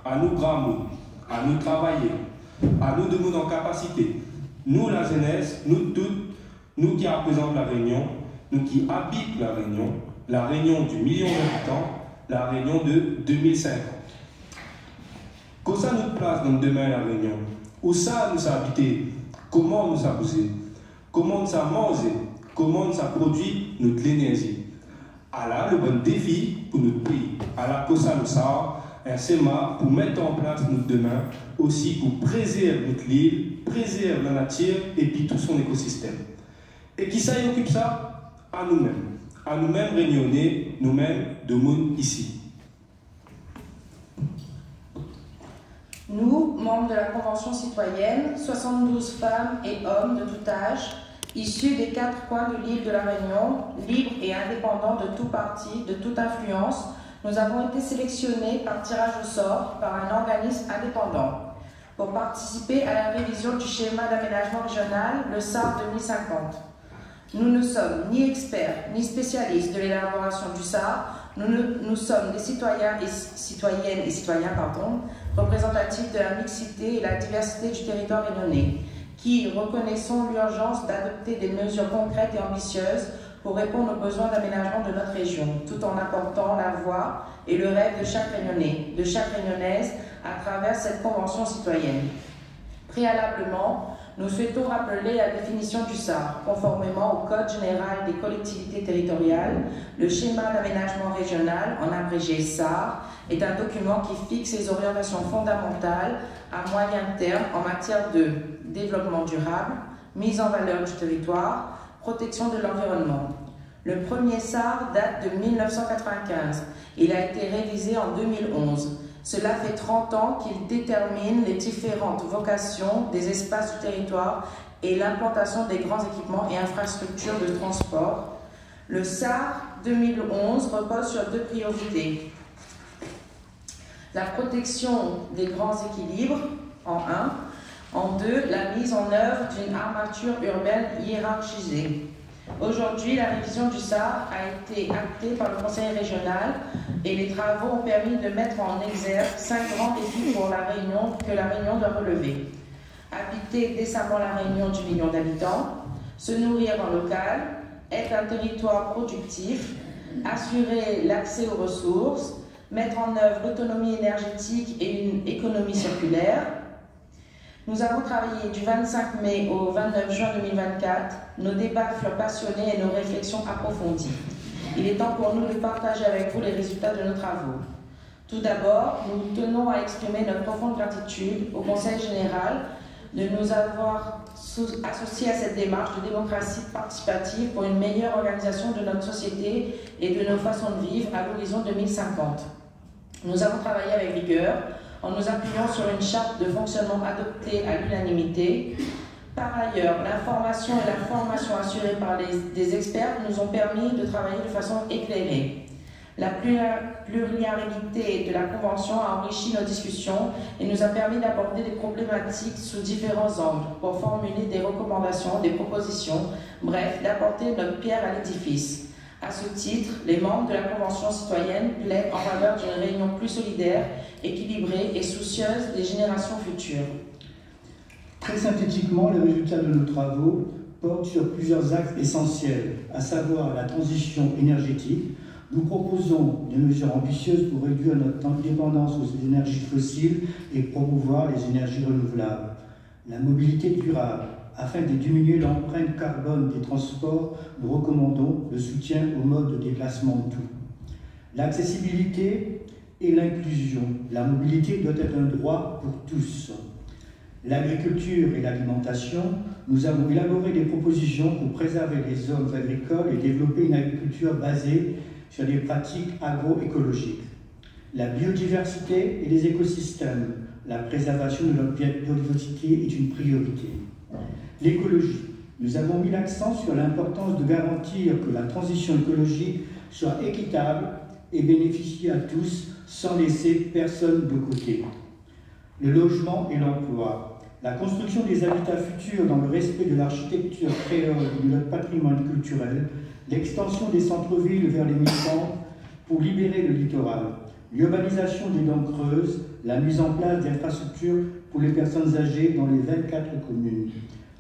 À nous bramer, à nous travailler, à nous de nous en capacité. Nous, la jeunesse, nous toutes, nous qui représentons la Réunion, nous qui habitons la Réunion du million d'habitants, la Réunion de 2050. Quand ça nous place dans demain la Réunion, où ça nous a habité, comment nous a bougé, comment nous a mangé, comment nous a produit notre énergie. Alors, le bon défi pour notre pays, alors que ça nous a un schéma pour mettre en place notre demain, aussi pour préserver notre île, préserver la nature et puis tout son écosystème. Et qui ça y occupe ça? À nous-mêmes réunionnais, nous-mêmes de monde ici. Nous, membres de la Convention citoyenne, 72 femmes et hommes de tout âge, issus des 4 coins de l'île de la Réunion, libres et indépendants de tout parti, de toute influence, nous avons été sélectionnés par tirage au sort par un organisme indépendant pour participer à la révision du schéma d'aménagement régional, le SAR 2050. Nous ne sommes ni experts ni spécialistes de l'élaboration du SAR, nous sommes des citoyens et citoyennes et citoyens représentatifs de la mixité et la diversité du territoire réunionnais, qui reconnaissons l'urgence d'adopter des mesures concrètes et ambitieuses pour répondre aux besoins d'aménagement de notre région, tout en apportant la voix et le rêve de chaque Réunionnais, de chaque Réunionnaise à travers cette convention citoyenne. Préalablement, nous souhaitons rappeler la définition du SAR. Conformément au Code général des collectivités territoriales, le schéma d'aménagement régional, en abrégé SAR, est un document qui fixe les orientations fondamentales à moyen terme en matière de développement durable, mise en valeur du territoire, protection de l'environnement. Le premier SAR date de 1995. Il a été révisé en 2011. Cela fait 30 ans qu'il détermine les différentes vocations des espaces du territoire et l'implantation des grands équipements et infrastructures de transport. Le SAR 2011 repose sur 2 priorités. La protection des grands équilibres, en 1. En 2, la mise en œuvre d'une armature urbaine hiérarchisée. Aujourd'hui, la révision du SAR a été actée par le Conseil régional et les travaux ont permis de mettre en exergue 5 grands défis pour la Réunion que la Réunion doit relever. Habiter décemment la Réunion du million d'habitants, se nourrir en local, être un territoire productif, assurer l'accès aux ressources, mettre en œuvre l'autonomie énergétique et une économie circulaire. Nous avons travaillé du 25 mai au 29 juin 2024. Nos débats furent passionnés et nos réflexions approfondies. Il est temps pour nous de partager avec vous les résultats de nos travaux. Tout d'abord, nous tenons à exprimer notre profonde gratitude au Conseil général de nous avoir associés à cette démarche de démocratie participative pour une meilleure organisation de notre société et de nos façons de vivre à l'horizon 2050. Nous avons travaillé avec rigueur, en nous appuyant sur une charte de fonctionnement adoptée à l'unanimité. Par ailleurs, l'information et la formation assurées par des experts nous ont permis de travailler de façon éclairée. La plurialité de la Convention a enrichi nos discussions et nous a permis d'aborder des problématiques sous différents angles pour formuler des recommandations, des propositions, bref, d'apporter notre pierre à l'édifice. À ce titre, les membres de la Convention citoyenne plaident en faveur d'une réunion plus solidaire, équilibrée et soucieuse des générations futures. Très synthétiquement, les résultats de nos travaux portent sur plusieurs axes essentiels, à savoir la transition énergétique. Nous proposons des mesures ambitieuses pour réduire notre dépendance aux énergies fossiles et promouvoir les énergies renouvelables. La mobilité durable. Afin de diminuer l'empreinte carbone des transports, nous recommandons le soutien au mode de déplacement de tout. L'accessibilité et l'inclusion. La mobilité doit être un droit pour tous. L'agriculture et l'alimentation. Nous avons élaboré des propositions pour préserver les zones agricoles et développer une agriculture basée sur des pratiques agroécologiques. La biodiversité et les écosystèmes. La préservation de notre biodiversité est une priorité. L'écologie. Nous avons mis l'accent sur l'importance de garantir que la transition écologique soit équitable et bénéficie à tous sans laisser personne de côté. Le logement et l'emploi. La construction des habitats futurs dans le respect de l'architecture créole et de notre patrimoine culturel, l'extension des centres-villes vers les mi-temps pour libérer le littoral. l'urbanisation des dents creuses, la mise en place d'infrastructures pour les personnes âgées dans les 24 communes,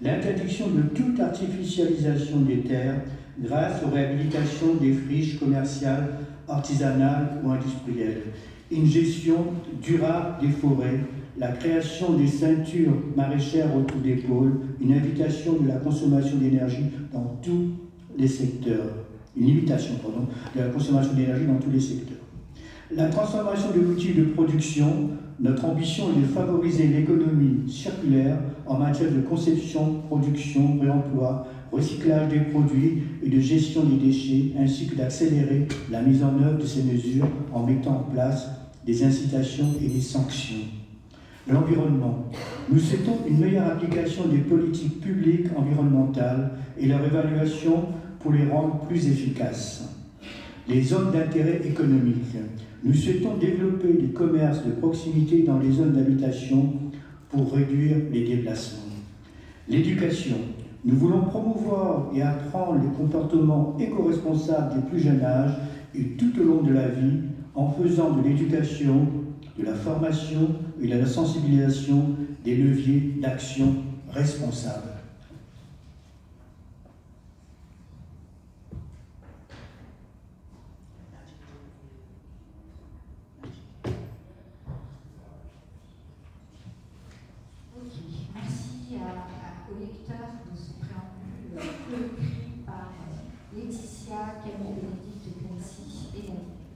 l'interdiction de toute artificialisation des terres grâce aux réhabilitations des friches commerciales, artisanales ou industrielles, une gestion durable des forêts, la création des ceintures maraîchères autour des pôles, une invitation de la consommation d'énergie dans tous les secteurs, une limitation, pardon, de la consommation d'énergie dans tous les secteurs. La transformation de l'outil de production, notre ambition est de favoriser l'économie circulaire en matière de conception, production, réemploi, recyclage des produits et de gestion des déchets, ainsi que d'accélérer la mise en œuvre de ces mesures en mettant en place des incitations et des sanctions. L'environnement. Nous souhaitons une meilleure application des politiques publiques environnementales et leur évaluation pour les rendre plus efficaces. Les zones d'intérêt économique. Nous souhaitons développer les commerces de proximité dans les zones d'habitation pour réduire les déplacements. L'éducation. Nous voulons promouvoir et apprendre les comportements éco-responsables des plus jeunes âges et tout au long de la vie en faisant de l'éducation, de la formation et de la sensibilisation des leviers d'action responsables. Merci au lecteur de ce préambule écrit par Laetitia, Camille Bénédicte Pensi et Daniel.